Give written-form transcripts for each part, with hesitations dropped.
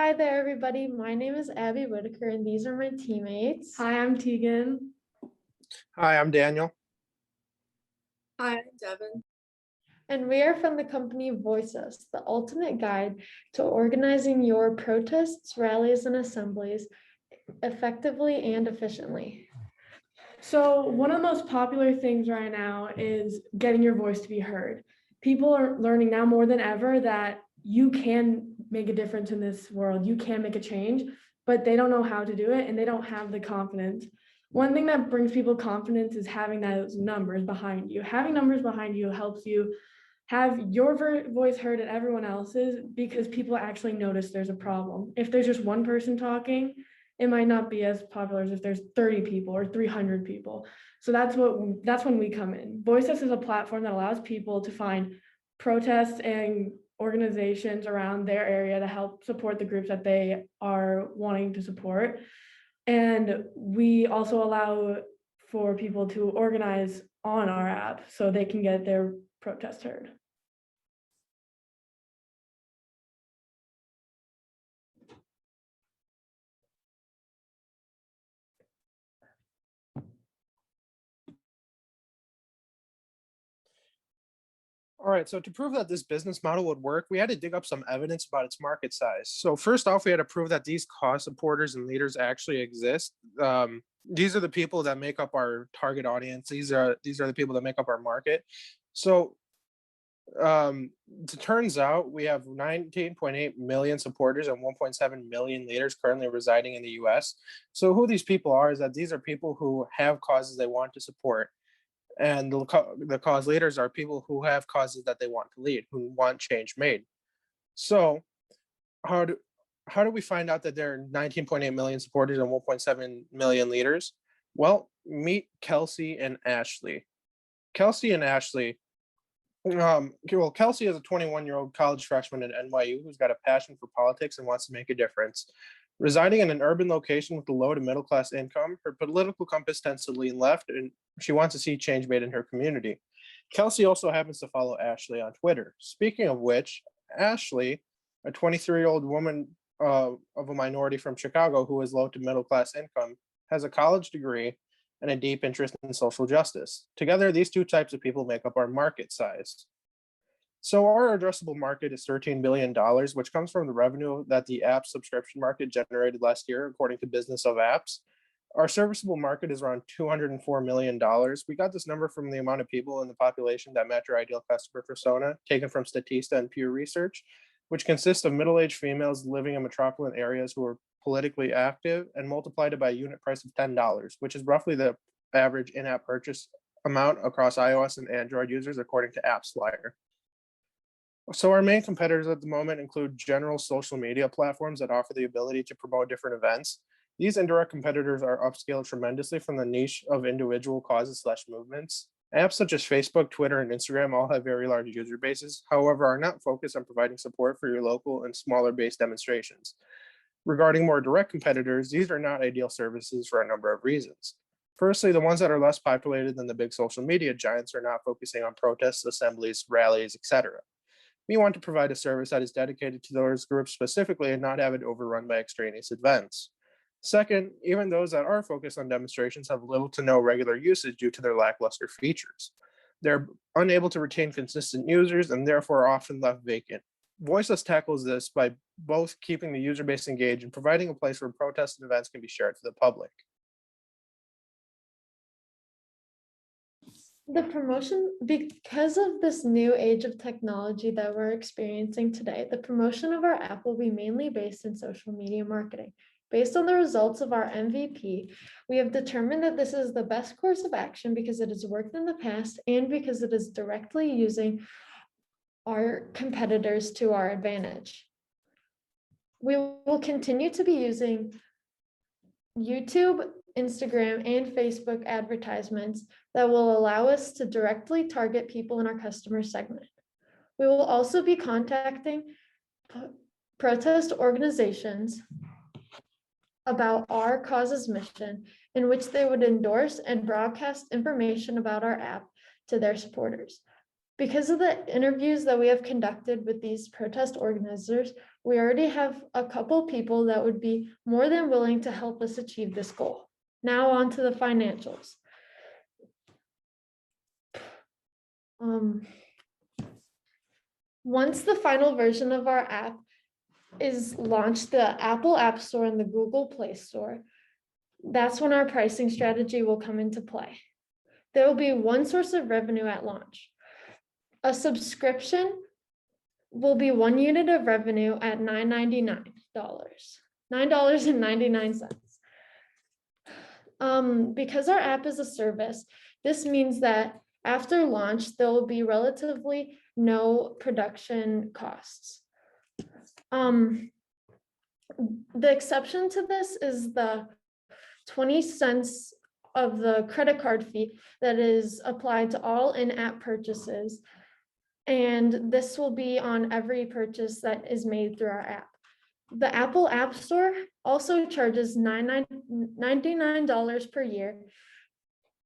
Hi there, everybody. My name is Abby Whitaker, and these are my teammates. Hi, I'm Tegan. Hi, I'm Daniel. Hi, I'm Devin. And we are from the company Voice Us, the ultimate guide to organizing your protests, rallies, and assemblies effectively and efficiently. So one of the most popular things right now is getting your voice to be heard. People are learning now more than ever that you can make a difference in this world. You can make a change, but they don't know how to do it and they don't have the confidence. One thing that brings people confidence is having those numbers behind you. Having numbers behind you helps you have your voice heard and everyone else's, because people actually notice there's a problem. If there's just one person talking, it might not be as popular as if there's 30 people or 300 people. So that's when we come in. Voice Us is a platform that allows people to find protests and organizations around their area to help support the groups that they are wanting to support. And we also allow for people to organize on our app so they can get their protest heard. All right, so to prove that this business model would work, we had to dig up some evidence about its market size. So first off, we had to prove that these cause supporters and leaders actually exist. These are the people that make up our target audience. These are the people that make up our market. So it turns out we have 19.8 million supporters and 1.7 million leaders currently residing in the US. So who these people are is that these are people who have causes they want to support. And the cause leaders are people who have causes that they want to lead, who want change made. So how do we find out that there are 19.8 million supporters and 1.7 million leaders? Well, meet Kelsey and Ashley. Kelsey and Ashley. Kelsey is a 21-year-old college freshman at NYU who's got a passion for politics and wants to make a difference. Residing in an urban location with a low to middle class income, her political compass tends to lean left, and she wants to see change made in her community. Kelsey also happens to follow Ashley on Twitter. Speaking of which, Ashley, a 23-year-old woman of a minority from Chicago who has low to middle class income, has a college degree and a deep interest in social justice. Together, these two types of people make up our market size. So our addressable market is $13 billion, which comes from the revenue that the app subscription market generated last year, according to Business of Apps. Our serviceable market is around $204 million. We got this number from the amount of people in the population that match our ideal customer persona, taken from Statista and Pew Research, which consists of middle-aged females living in metropolitan areas who are politically active, and multiplied it by a unit price of $10, which is roughly the average in-app purchase amount across iOS and Android users, according to AppsFlyer. So our main competitors at the moment include general social media platforms that offer the ability to promote different events. These indirect competitors are upscaled tremendously from the niche of individual causes/movements. Apps such as Facebook, Twitter, and Instagram all have very large user bases, however, are not focused on providing support for your local and smaller base demonstrations. Regarding more direct competitors, these are not ideal services for a number of reasons. Firstly, the ones that are less populated than the big social media giants are not focusing on protests, assemblies, rallies, etc. We want to provide a service that is dedicated to those groups specifically and not have it overrun by extraneous events. Second, even those that are focused on demonstrations have little to no regular usage due to their lackluster features. They're unable to retain consistent users and therefore are often left vacant. VoiceUs tackles this by both keeping the user base engaged and providing a place where protests and events can be shared to the public. The promotion, because of this new age of technology that we're experiencing today, the promotion of our app will be mainly based in social media marketing. Based on the results of our MVP, we have determined that this is the best course of action because it has worked in the past and because it is directly using our competitors to our advantage. We will continue to be using YouTube, Instagram, and Facebook advertisements that will allow us to directly target people in our customer segment. We will also be contacting protest organizations about our cause's mission, in which they would endorse and broadcast information about our app to their supporters. Because of the interviews that we have conducted with these protest organizers, We already have a couple people that would be more than willing to help us achieve this goal. Now on to the financials. Once the final version of our app is launched, the Apple App Store and the Google Play Store, that's when our pricing strategy will come into play. There will be one source of revenue at launch. A subscription will be 1 unit of revenue at $9.99, $9.99. Because our app is a service, this means that after launch, there will be relatively no production costs. The exception to this is the 20 cents of the credit card fee that is applied to all in-app purchases. And this will be on every purchase that is made through our app. The Apple App Store also charges $99 per year,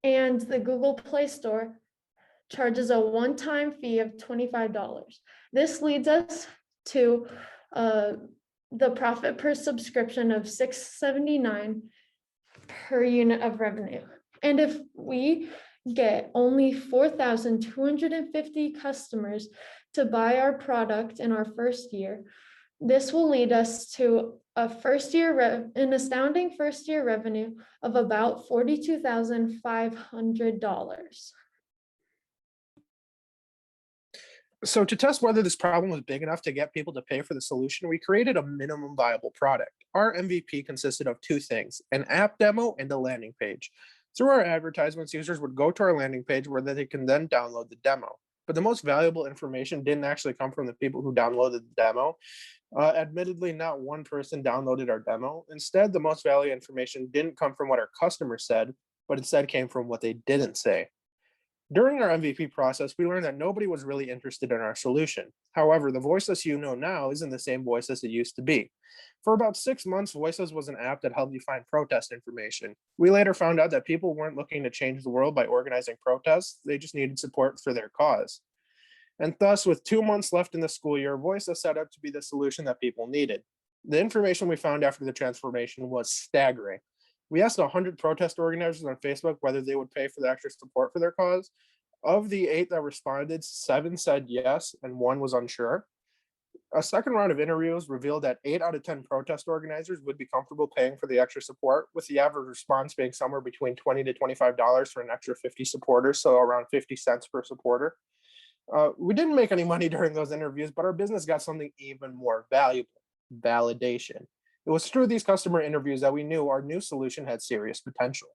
and the Google Play Store charges a one-time fee of $25. This leads us to the profit per subscription of $6.79 per unit of revenue. And if we get only 4,250 customers to buy our product in our first year, this will lead us to an astounding first year revenue of about $42,500. So to test whether this problem was big enough to get people to pay for the solution, we created a minimum viable product. Our MVP consisted of two things, an app demo and a landing page. Through our advertisements, users would go to our landing page where they can then download the demo. But the most valuable information didn't actually come from the people who downloaded the demo. Admittedly, not one person downloaded our demo. Instead, the most valuable information didn't come from what our customers said, but instead came from what they didn't say. During our MVP process, we learned that nobody was really interested in our solution. However, the Voiceless you know now isn't the same Voiceless it used to be. For about 6 months, Voiceless was an app that helped you find protest information. We later found out that people weren't looking to change the world by organizing protests, they just needed support for their cause. And thus, with 2 months left in the school year, Voiceless set out to be the solution that people needed. The information we found after the transformation was staggering. We asked 100 protest organizers on Facebook whether they would pay for the extra support for their cause. Of the 8 that responded, 7 said yes, and 1 was unsure. A second round of interviews revealed that 8 out of 10 protest organizers would be comfortable paying for the extra support, with the average response being somewhere between $20 to $25 for an extra 50 supporters, so around 50 cents per supporter. We didn't make any money during those interviews, but our business got something even more valuable: validation. It was through these customer interviews that we knew our new solution had serious potential.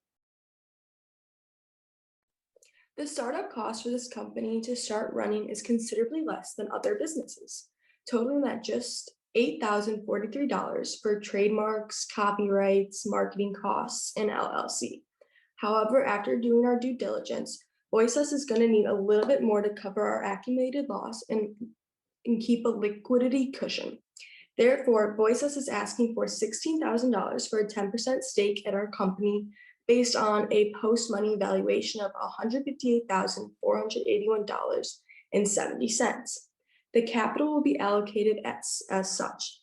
The startup cost for this company to start running is considerably less than other businesses, totaling at just $8,043 for trademarks, copyrights, marketing costs, and LLC. However, after doing our due diligence, Voiceless is going to need a little bit more to cover our accumulated loss and keep a liquidity cushion. Therefore, Voiceless is asking for $16,000 for a 10% stake at our company based on a post-money valuation of $158,481.70. The capital will be allocated as such: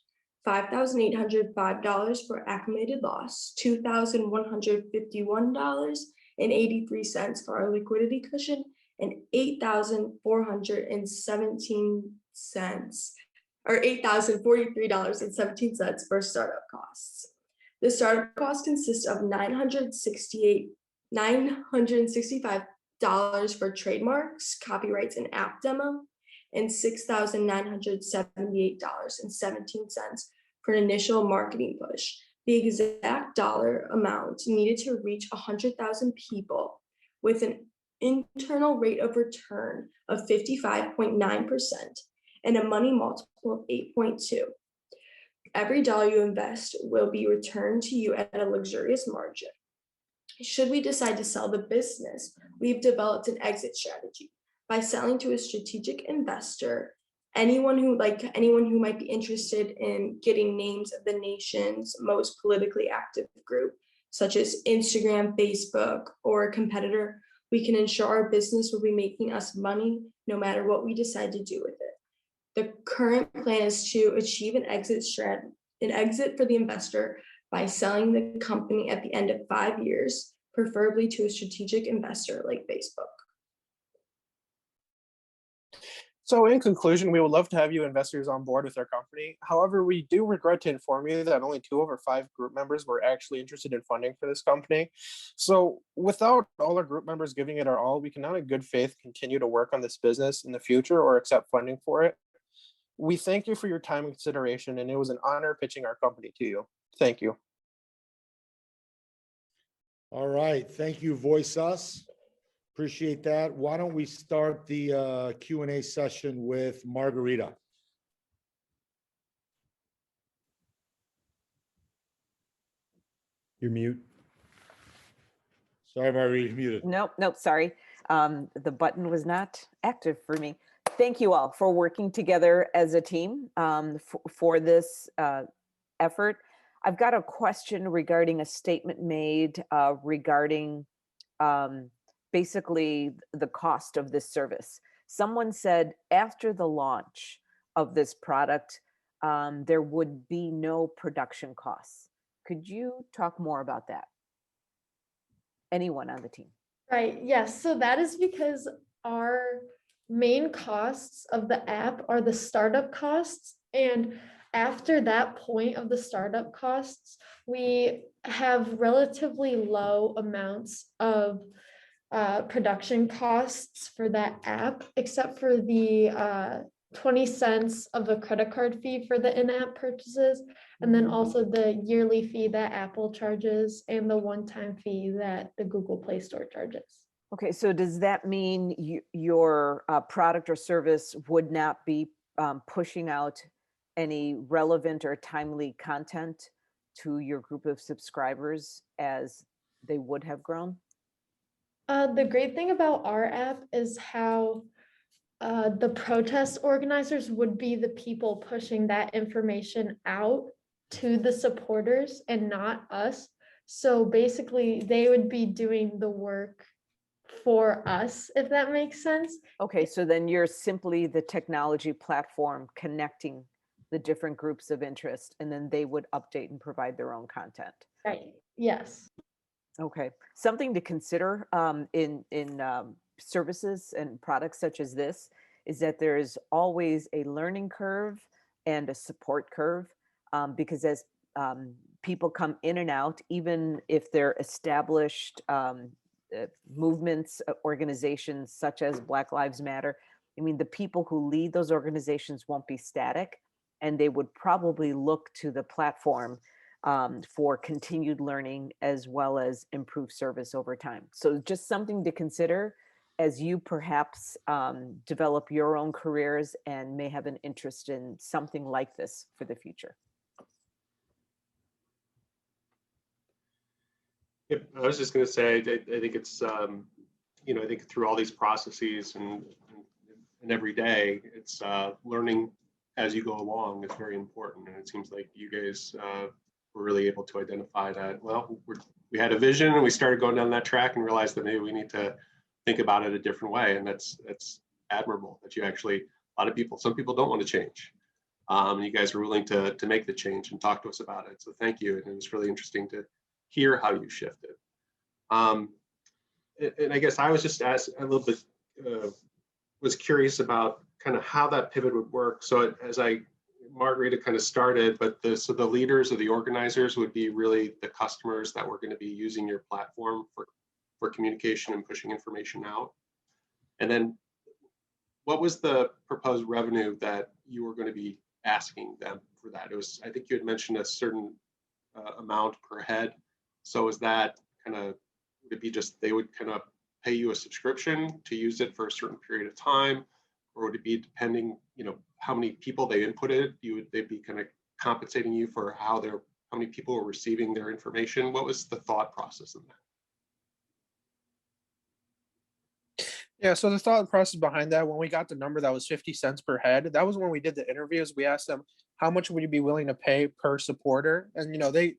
$5,805 for accumulated loss, $2,151.83 for our liquidity cushion, and $8,043.17 for startup costs. The startup cost consists of $965 for trademarks, copyrights, and app demo, and $6,978.17 for an initial marketing push. The exact dollar amount needed to reach 100,000 people with an internal rate of return of 55.9% and a money multiple of 8.2. Every dollar you invest will be returned to you at a luxurious margin. Should we decide to sell the business, we've developed an exit strategy by selling to a strategic investor, anyone who might be interested in getting names of the nation's most politically active group, such as Instagram, Facebook, or a competitor. We can ensure our business will be making us money no matter what we decide to do with it. The current plan is to achieve an exit for the investor by selling the company at the end of 5 years, preferably to a strategic investor like Facebook. So in conclusion, we would love to have you investors on board with our company. However, we do regret to inform you that only 2 of our 5 group members were actually interested in funding for this company. So without all our group members giving it our all, we cannot in good faith continue to work on this business in the future or accept funding for it. We thank you for your time and consideration, and it was an honor pitching our company to you. Thank you. All right, thank you, Voice Us. Appreciate that. Why don't we start the Q&A session with Margarita? You're mute. Sorry, Margarita, you're muted. Nope, sorry. The button was not active for me. Thank you all for working together as a team for this effort. I've got a question regarding a statement made regarding basically the cost of this service. Someone said after the launch of this product, there would be no production costs. Could you talk more about that? Anyone on the team? Right, yes, so that is because our main costs of the app are the startup costs, and after that point of the startup costs, we have relatively low amounts of production costs for that app, except for the 20 cents of a credit card fee for the in-app purchases, and then also the yearly fee that Apple charges and the one-time fee that the Google Play Store charges. Okay, so does that mean your product or service would not be pushing out any relevant or timely content to your group of subscribers as they would have grown? The great thing about our app is how the protest organizers would be the people pushing that information out to the supporters and not us. So basically, they would be doing the work for us, if that makes sense. Okay, so then you're simply the technology platform connecting the different groups of interest, and then they would update and provide their own content. Right, yes. Okay, something to consider in services and products such as this is that there is always a learning curve and a support curve, because as people come in and out, even if they're established movements, organizations such as Black Lives Matter, I mean, the people who lead those organizations won't be static, and they would probably look to the platform for continued learning as well as improved service over time. So just something to consider as you perhaps develop your own careers and may have an interest in something like this for the future. Yep, I was just going to say, I think it's, you know, I think through all these processes and every day, it's learning as you go along is very important. And it seems like you guys were really able to identify that, well, we had a vision and we started going down that track and realized that maybe we need to think about it a different way. And that's admirable that you actually, a lot of people, some people don't want to change. And you guys were willing to make the change and talk to us about it. So thank you. And it was really interesting to hear how you shifted. And I guess I was just asked a little bit, was curious about kind of how that pivot would work. So as Margarita kind of started, but so the leaders or the organizers would be really the customers that were going to be using your platform for communication and pushing information out. And then what was the proposed revenue that you were going to be asking them for that? It was, I think you had mentioned a certain amount per head. So is that kind of, would it be just they would kind of pay you a subscription to use it for a certain period of time? Or would it be depending, you know, how many people they inputted? They'd be kind of compensating you for how many people were receiving their information? What was the thought process in that? Yeah, so the thought process behind that, when we got the number that was 50 cents per head, that was when we did the interviews. We asked them, how much would you be willing to pay per supporter? And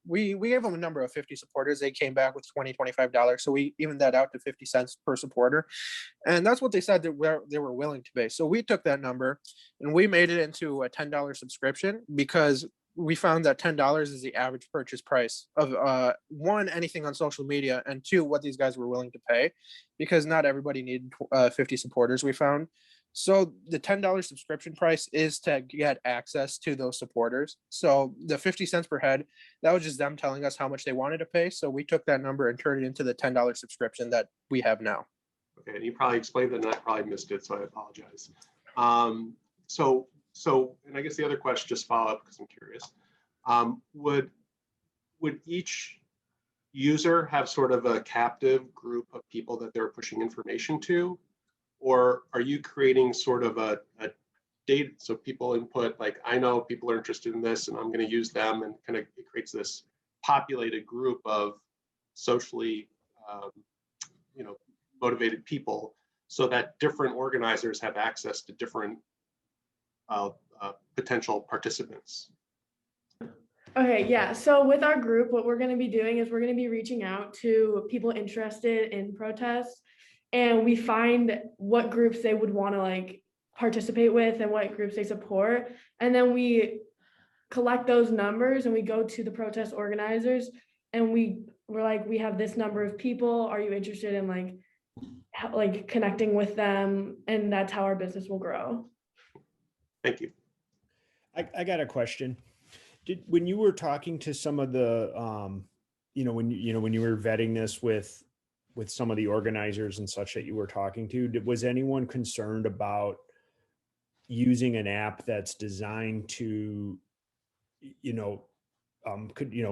we gave them a number of 50 supporters. They came back with $25. So we evened that out to 50 cents per supporter. And that's what they said that they were willing to pay. So we took that number and we made it into a $10 subscription because we found that $10 is the average purchase price of one, anything on social media, and two, what these guys were willing to pay, because not everybody needed 50 supporters, we found. So the $10 subscription price is to get access to those supporters. So the 50 cents per head, that was just them telling us how much they wanted to pay. So we took that number and turned it into the $10 subscription that we have now. Okay, and you probably explained that and I probably missed it, so I apologize. And I guess the other question, just follow up because I'm curious. Would each user have sort of a captive group of people that they're pushing information to? Or are you creating sort of a data, so people input, like, I know people are interested in this and I'm going to use them, and kind of it creates this populated group of socially motivated people, so that different organizers have access to different potential participants? Okay, yeah. So with our group, what we're going to be doing is we're going to be reaching out to people interested in protests, and we find what groups they would want to like participate with and what groups they support. And then we collect those numbers and we go to the protest organizers and we're like, we have this number of people. Are you interested in like connecting with them? And that's how our business will grow. Thank you. I got a question. When you were talking to some of the, when you were vetting this with some of the organizers and such that you were talking to, was anyone concerned about using an app that's designed to,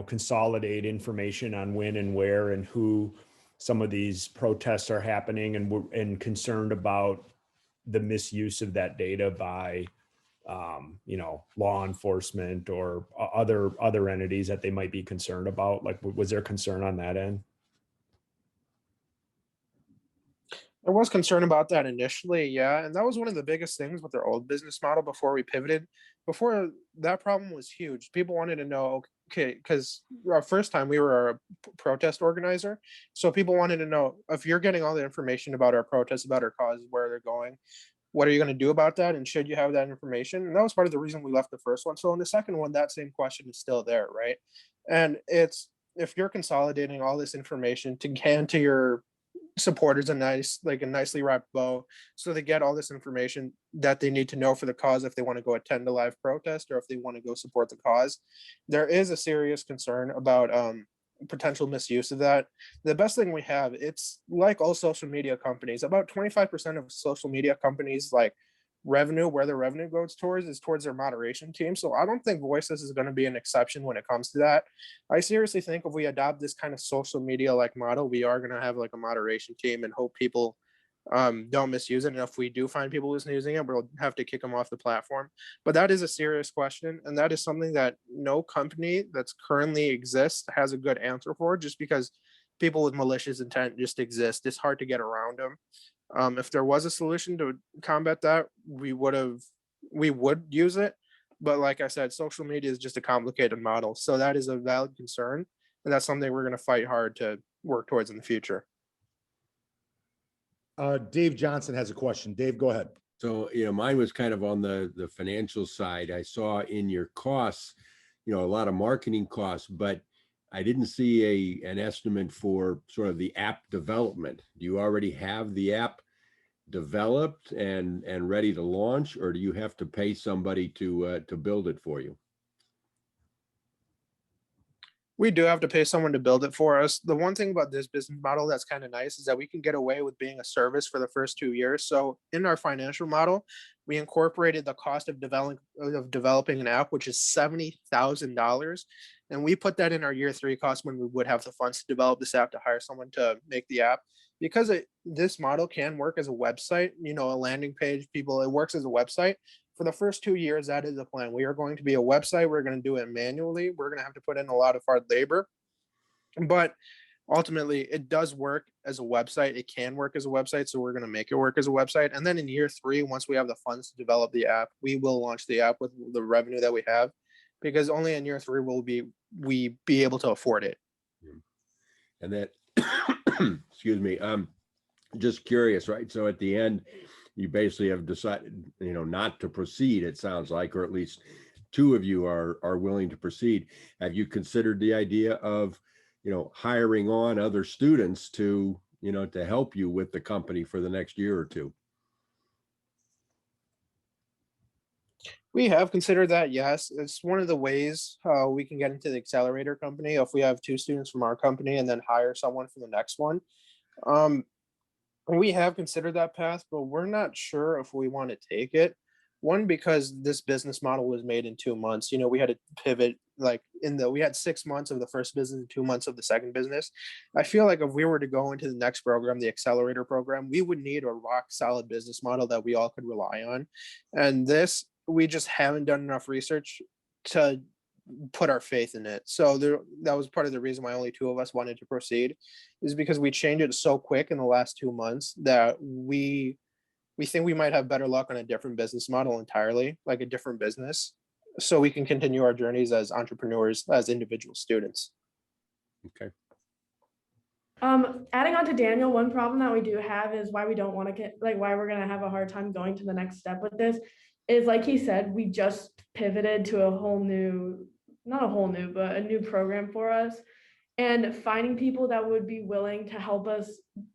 consolidate information on when and where and who some of these protests are happening, and concerned about the misuse of that data by law enforcement or other entities that they might be concerned about? Like, was there concern on that end? I was concerned about that initially, yeah, and that was one of the biggest things with their old business model before we pivoted. Before, that problem was huge. People wanted to know, okay, because our first time we were a protest organizer, so people wanted to know, if you're getting all the information about our protests, about our causes, where they're going, what are you going to do about that, and should you have that information? And that was part of the reason we left the first one. So in the second one, that same question is still there, right? And it's, if you're consolidating all this information to hand to your supporters a nicely wrapped bow, so they get all this information that they need to know for the cause, if they want to go attend a live protest or if they want to go support the cause, there is a serious concern about potential misuse of that. The best thing we have, it's like all social media companies, about 25% of social media companies, like, revenue, where their revenue goes towards, is towards their moderation team. So I don't think Voices is going to be an exception when it comes to that. I seriously think if we adopt this kind of social media like model, we are going to have like a moderation team and hope people don't misuse it. And if we do find people who's using it, we'll have to kick them off the platform. But that is a serious question, and that is something that no company that's currently exists has a good answer for, just because people with malicious intent just exist. It's hard to get around them. If there was a solution to combat that, we would use it. But like I said, social media is just a complicated model. So that is a valid concern. And that's something we're going to fight hard to work towards in the future. Dave Johnson has a question. Dave, go ahead. So, mine was kind of on the financial side. I saw in your costs, a lot of marketing costs, but I didn't see an estimate for sort of the app development. Do you already have the app developed and ready to launch, or do you have to pay somebody to build it for you? We do have to pay someone to build it for us. The one thing about this business model that's kind of nice is that we can get away with being a service for the first 2 years. So in our financial model, we incorporated the cost of developing an app, which is $70,000. And we put that in our year 3 cost when we would have the funds to develop this app, to hire someone to make the app. Because this model can work as a website, a landing page, it works as a website. For the first 2 years, that is the plan. We are going to be a website. We're going to do it manually. We're going to have to put in a lot of hard labor. But ultimately it does work as a website. It can work as a website. So we're going to make it work as a website. And then in year 3, once we have the funds to develop the app, we will launch the app with the revenue that we have, because only in year 3 will we be able to afford it. And that, excuse me, just curious, right? So at the end, you basically have decided, not to proceed, it sounds like, or at least 2 of you are willing to proceed. Have you considered the idea of, hiring on other students to, to help you with the company for the next year or 2? We have considered that, yes. It's one of the ways we can get into the accelerator company if we have 2 students from our company and then hire someone for the next one. We have considered that path, but we're not sure if we want to take it. One, because this business model was made in 2 months. We had to pivot, like we had 6 months of the first business and 2 months of the second business. I feel like if we were to go into the next program, the accelerator program, we would need a rock solid business model that we all could rely on. And this, we just haven't done enough research to put our faith in it. So that was part of the reason why only 2 of us wanted to proceed, is because we changed it so quick in the last 2 months that we think we might have better luck on a different business model entirely, like a different business, so we can continue our journeys as entrepreneurs, as individual students. Okay. Adding on to Daniel, one problem that we do have is why we don't want to why we're going to have a hard time going to the next step with this is, like he said, we just pivoted to not a whole new, but a new program for us. And finding people that would be willing to help us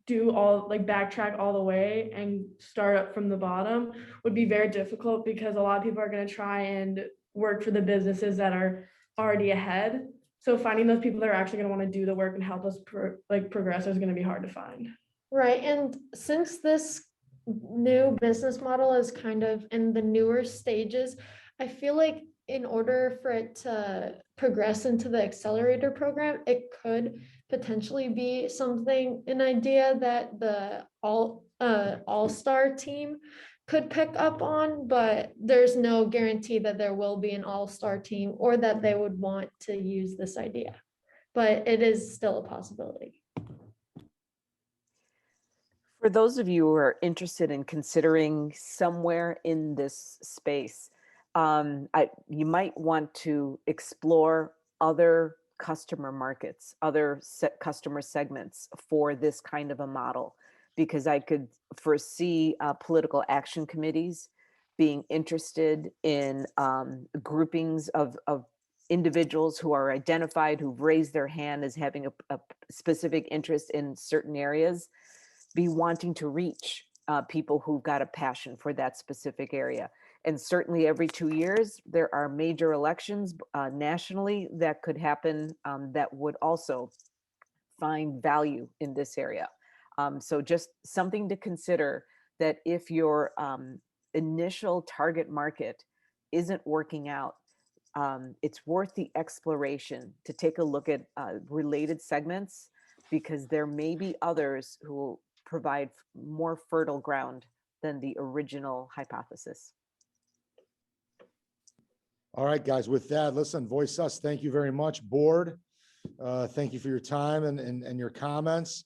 do backtrack all the way and start up from the bottom would be very difficult, because a lot of people are going to try and work for the businesses that are already ahead. So finding those people that are actually going to want to do the work and help us progress is going to be hard to find. Right. And since this new business model is kind of in the newer stages, I feel like in order for it to progress into the accelerator program, it could potentially be an idea that the all-star team could pick up on, but there's no guarantee that there will be an all-star team or that they would want to use this idea. But it is still a possibility. For those of you who are interested in considering somewhere in this space, you might want to explore other customer markets, other customer segments for this kind of a model, because I could foresee political action committees being interested in groupings of individuals who are identified, who've raised their hand as having a specific interest in certain areas, be wanting to reach people who've got a passion for that specific area. And certainly every 2 years, there are major elections nationally that could happen that would also find value in this area. So just something to consider, that if your initial target market isn't working out, it's worth the exploration to take a look at related segments, because there may be others who will provide more fertile ground than the original hypothesis. All right, guys, with that, listen, Voice Us, thank you very much. Board, thank you for your time and your comments.